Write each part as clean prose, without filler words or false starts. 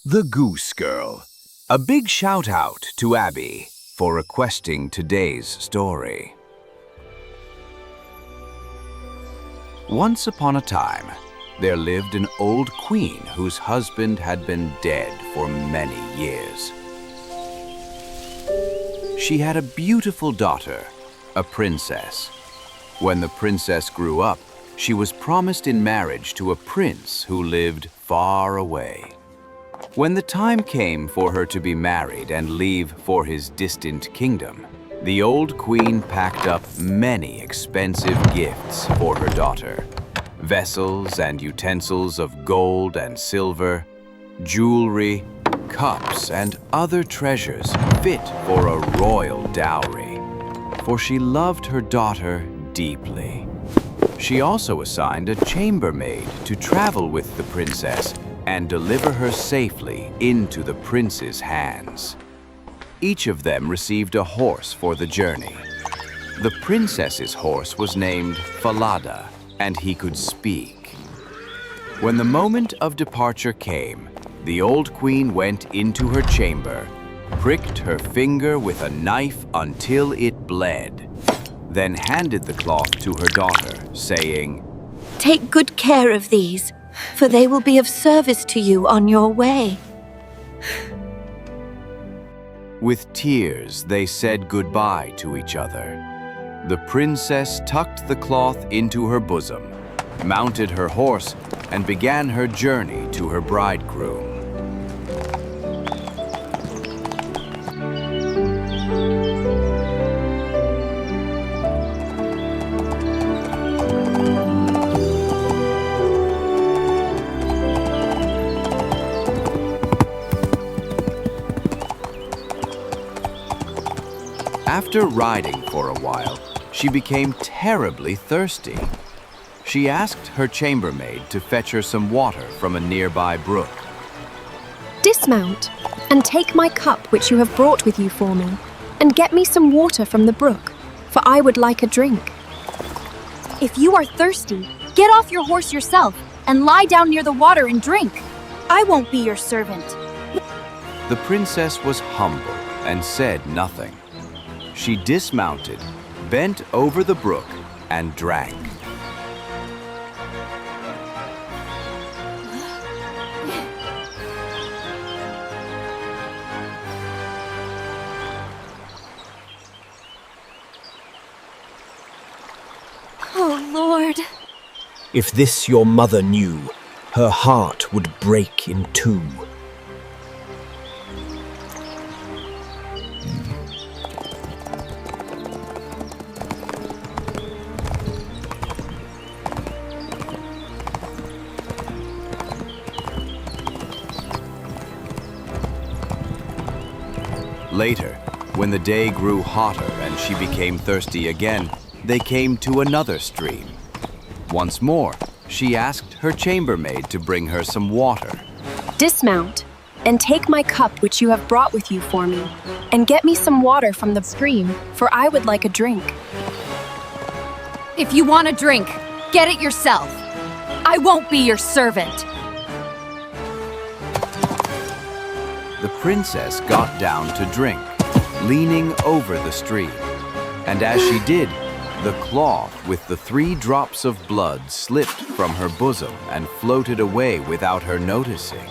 The Goose Girl. A big shout out to Abby for requesting today's story. Once upon a time, there lived an old queen whose husband had been dead for many years. She had a beautiful daughter, a princess. When the princess grew up, she was promised in marriage to a prince who lived far away. When the time came for her to be married and leave for his distant kingdom, the old queen packed up many expensive gifts for her daughter. Vessels and utensils of gold and silver, jewelry, cups, and other treasures fit for a royal dowry, for she loved her daughter deeply. She also assigned a chambermaid to travel with the princess and deliver her safely into the prince's hands. Each of them received a horse for the journey. The princess's horse was named Falada, and he could speak. When the moment of departure came, the old queen went into her chamber, pricked her finger with a knife until it bled, then handed the cloth to her daughter, saying, "Take good care of these, for they will be of service to you on your way." With tears, they said goodbye to each other. The princess tucked the cloth into her bosom, mounted her horse, and began her journey to her bridegroom. After riding for a while, she became terribly thirsty. She asked her chambermaid to fetch her some water from a nearby brook. "Dismount, and take my cup which you have brought with you for me, and get me some water from the brook, for I would like a drink." "If you are thirsty, get off your horse yourself and lie down near the water and drink. I won't be your servant." The princess was humble and said nothing. She dismounted, bent over the brook, and drank. Oh, Lord. If this your mother knew, her heart would break in two. Later, when the day grew hotter and she became thirsty again, they came to another stream. Once more, she asked her chambermaid to bring her some water. "Dismount, and take my cup which you have brought with you for me, and get me some water from the stream, for I would like a drink." If you want a drink, get it yourself. I won't be your servant. The princess got down to drink, leaning over the stream. And as she did, the cloth with the 3 drops of blood slipped from her bosom and floated away without her noticing.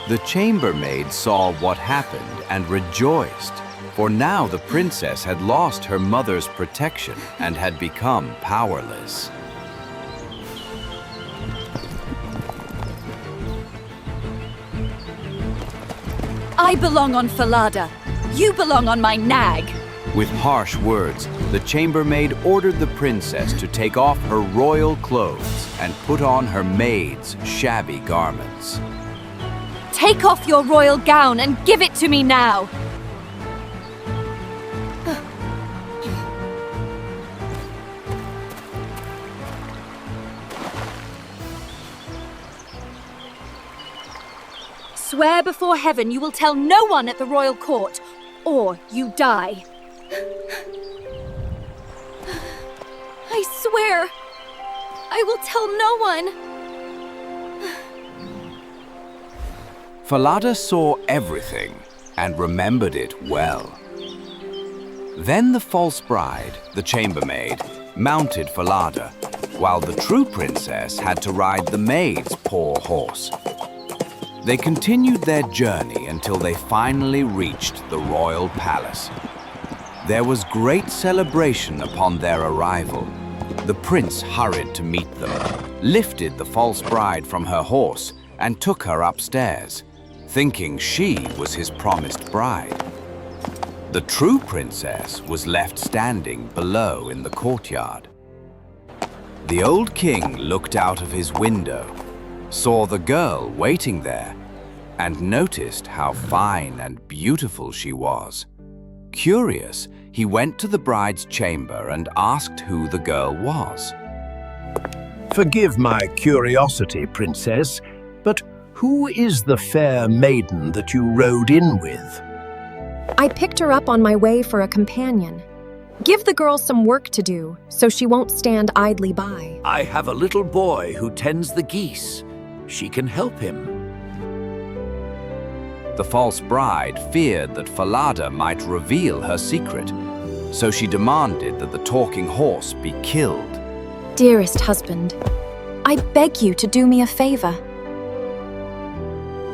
The chambermaid saw what happened and rejoiced, for now the princess had lost her mother's protection and had become powerless. I belong on Falada. You belong on my nag. With harsh words, the chambermaid ordered the princess to take off her royal clothes and put on her maid's shabby garments. Take off your royal gown and give it to me now. Swear before heaven you will tell no one at the royal court, or you die. I swear, I will tell no one. Falada saw everything and remembered it well. Then the false bride, the chambermaid, mounted Falada, while the true princess had to ride the maid's poor horse. They continued their journey until they finally reached the royal palace. There was great celebration upon their arrival. The prince hurried to meet them, lifted the false bride from her horse, and took her upstairs, thinking she was his promised bride. The true princess was left standing below in the courtyard. The old king looked out of his window, saw the girl waiting there, and noticed how fine and beautiful she was. Curious, he went to the bride's chamber and asked who the girl was. Forgive my curiosity, princess, but who is the fair maiden that you rode in with? I picked her up on my way for a companion. Give the girl some work to do, so she won't stand idly by. I have a little boy who tends the geese. She can help him. The false bride feared that Falada might reveal her secret, so she demanded that the talking horse be killed. Dearest husband, I beg you to do me a favor.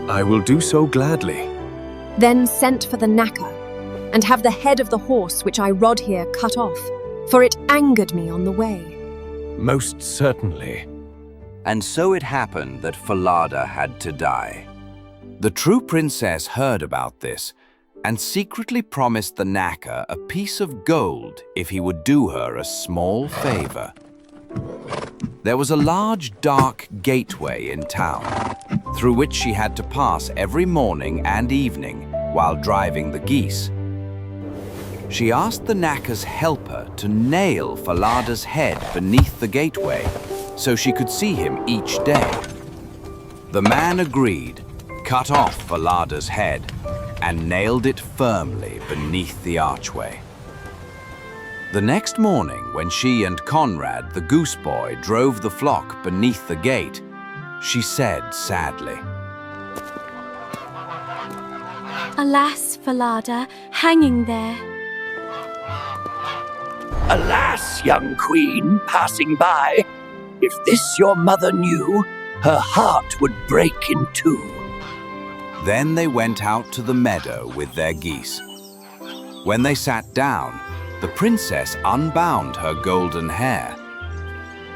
I will do so gladly. Then sent for the knacker, and have the head of the horse which I rode here cut off, for it angered me on the way. Most certainly. And so it happened that Falada had to die. The true princess heard about this and secretly promised the knacker a piece of gold if he would do her a small favor. There was a large, dark gateway in town, through which she had to pass every morning and evening while driving the geese. She asked the knacker's helper to nail Falada's head beneath the gateway so she could see him each day. The man agreed, cut off Falada's head, and nailed it firmly beneath the archway. The next morning, when she and Conrad, the goose boy, drove the flock beneath the gate, she said sadly, Alas, Falada, hanging there. Alas, young queen, passing by, if this your mother knew, her heart would break in two. Then they went out to the meadow with their geese. When they sat down, the princess unbound her golden hair.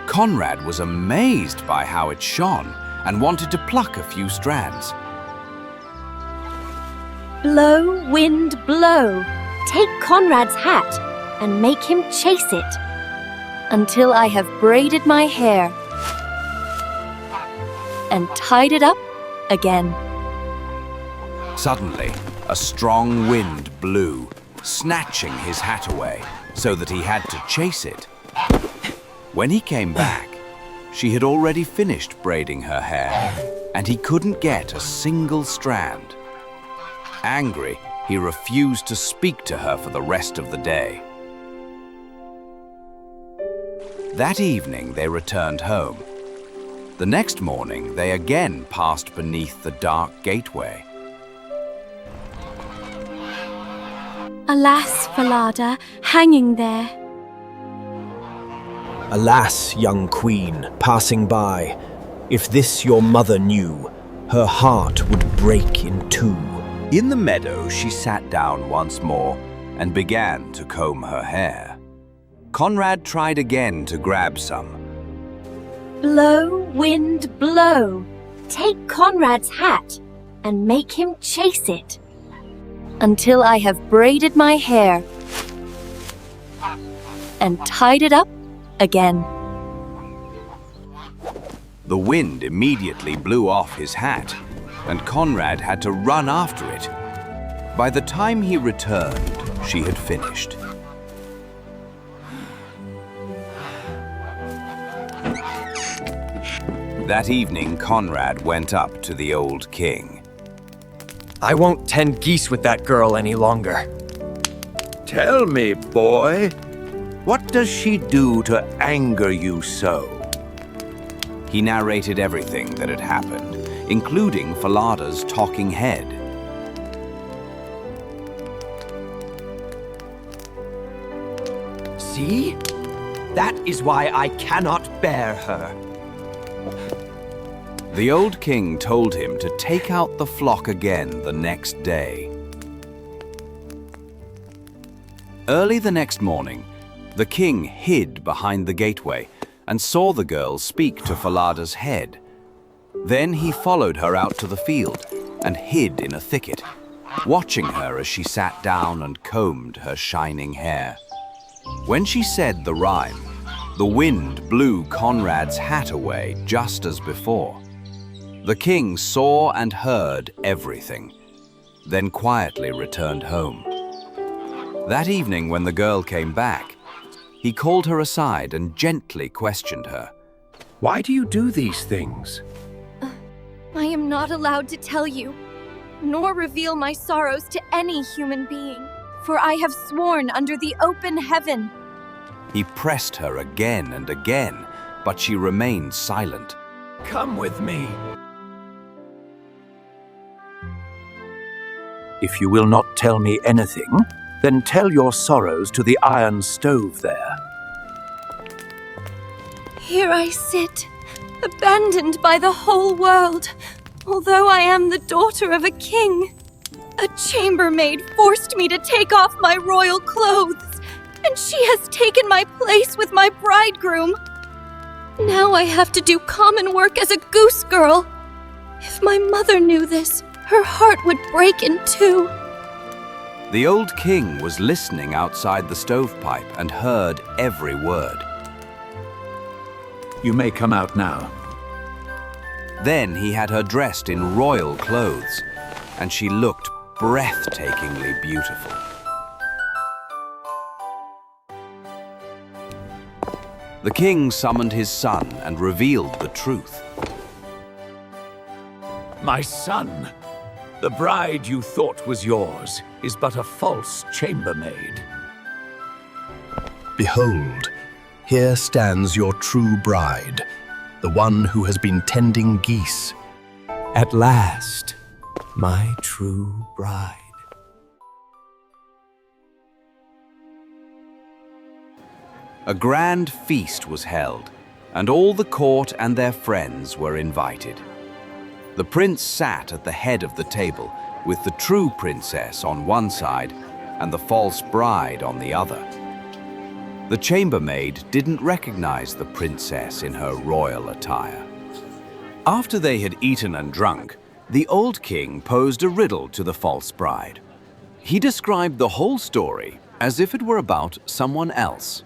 Conrad was amazed by how it shone and wanted to pluck a few strands. Blow, wind, blow. Take Conrad's hat and make him chase it until I have braided my hair and tied it up again. Suddenly, a strong wind blew, snatching his hat away so that he had to chase it. When he came back, she had already finished braiding her hair, and he couldn't get a single strand. Angry, he refused to speak to her for the rest of the day. That evening, they returned home. The next morning, they again passed beneath the dark gateway. Alas, Falada, hanging there. Alas, young queen, passing by, if this your mother knew, her heart would break in two. In the meadow, she sat down once more and began to comb her hair. Conrad tried again to grab some. Blow, wind, blow. Take Conrad's hat and make him chase it until I have braided my hair and tied it up again. The wind immediately blew off his hat, and Conrad had to run after it. By the time he returned, she had finished. That evening, Conrad went up to the old king. I won't tend geese with that girl any longer. Tell me, boy, what does she do to anger you so? He narrated everything that had happened, including Falada's talking head. See? That is why I cannot bear her. The old king told him to take out the flock again the next day. Early the next morning, the king hid behind the gateway and saw the girl speak to Falada's head. Then he followed her out to the field and hid in a thicket, watching her as she sat down and combed her shining hair. When she said the rhyme, the wind blew Conrad's hat away just as before. The king saw and heard everything, then quietly returned home. That evening, when the girl came back, he called her aside and gently questioned her. Why do you do these things? I am not allowed to tell you, nor reveal my sorrows to any human being, for I have sworn under the open heaven. He pressed her again and again, but she remained silent. Come with me. If you will not tell me anything, then tell your sorrows to the iron stove there. Here I sit, abandoned by the whole world, although I am the daughter of a king. A chambermaid forced me to take off my royal clothes, and she has taken my place with my bridegroom. Now I have to do common work as a goose girl. If my mother knew this, her heart would break in two. The old king was listening outside the stovepipe and heard every word. You may come out now. Then he had her dressed in royal clothes, and she looked breathtakingly beautiful. The king summoned his son and revealed the truth. My son, the bride you thought was yours is but a false chambermaid. Behold, here stands your true bride, the one who has been tending geese. At last, my true bride. A grand feast was held, and all the court and their friends were invited. The prince sat at the head of the table, with the true princess on one side and the false bride on the other. The chambermaid didn't recognize the princess in her royal attire. After they had eaten and drunk, the old king posed a riddle to the false bride. He described the whole story as if it were about someone else.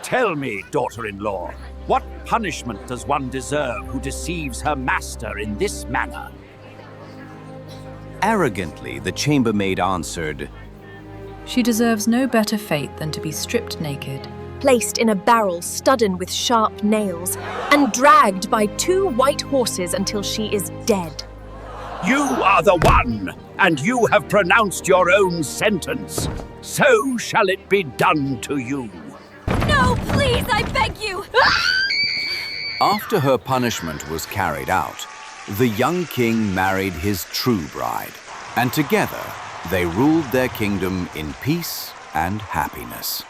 Tell me, daughter-in-law, what punishment does one deserve who deceives her master in this manner? Arrogantly, the chambermaid answered, She deserves no better fate than to be stripped naked, Placed in a barrel studded with sharp nails, and dragged by 2 white horses until she is dead. You are the one, and you have pronounced your own sentence. So shall it be done to you. No, please, I beg you! After her punishment was carried out, the young king married his true bride, and together they ruled their kingdom in peace and happiness.